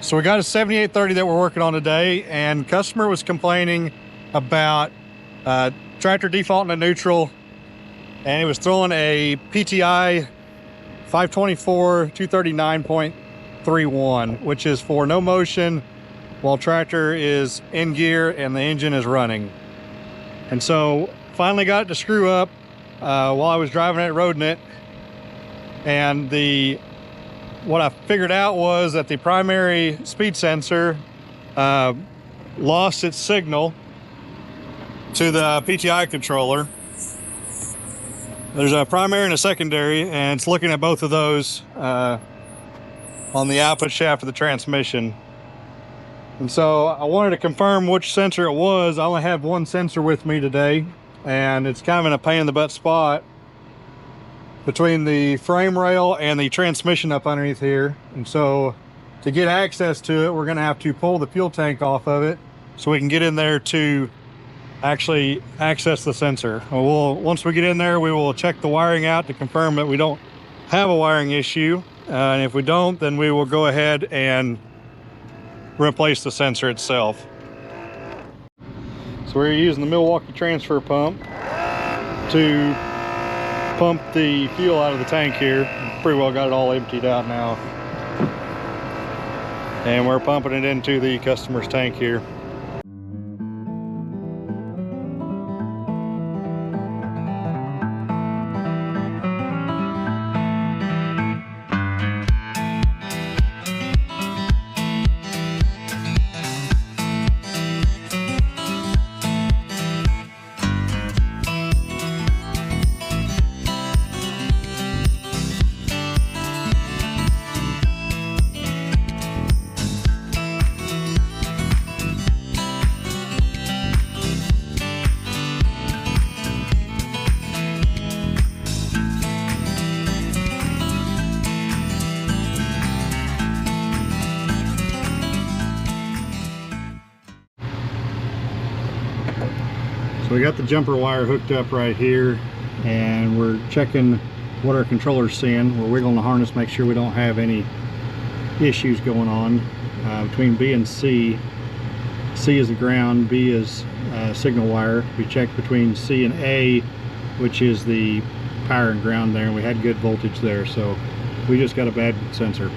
So we got a 7830 that we're working on today, and customer was complaining about tractor defaulting to neutral, and he was throwing a PTI 524 239.31, which is for no motion while tractor is in gear and the engine is running. And so finally got it to screw up while I was driving it, roading it, and what I figured out was that the primary speed sensor lost its signal to the PTI controller. There's a primary and a secondary, and it's looking at both of those on the output shaft of the transmission. And so I wanted to confirm which sensor it was. I only have one sensor with me today, and it's kind of in a pain in the butt spot between the frame rail and the transmission up underneath here. And so to get access to it, we're going to have to pull the fuel tank off of it so we can get in there to actually access the sensor. Once we get in there, we will check the wiring out to confirm that we don't have a wiring issue. And if we don't, then we will go ahead and replace the sensor itself. So we're using the Milwaukee transfer pump to pump the fuel out of the tank here. Pretty well got it all emptied out now, and we're pumping it into the customer's tank here. So we got the jumper wire hooked up right here, and we're checking what our controller's seeing. We're wiggling the harness, make sure we don't have any issues going on between B and C. C is the ground, B is signal wire. We checked between C and A, which is the power and ground there, and we had good voltage there, so we just got a bad sensor.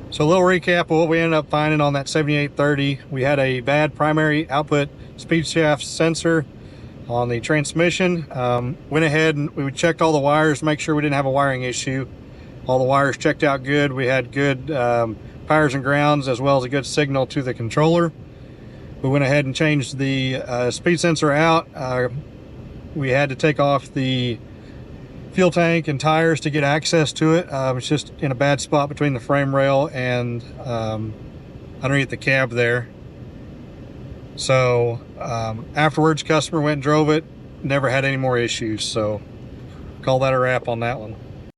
So a little recap of what we ended up finding on that 7830. We had a bad primary output speed shaft sensor on the transmission. Went ahead and we checked all the wires to make sure we didn't have a wiring issue. All the wires checked out good. We had good powers and grounds, as well as a good signal to the controller. We went ahead and changed the speed sensor out. We had to take off the fuel tank and tires to get access to it. It's just in a bad spot between the frame rail and underneath the cab there. So afterwards, customer went and drove it, never had any more issues. So call that a wrap on that one.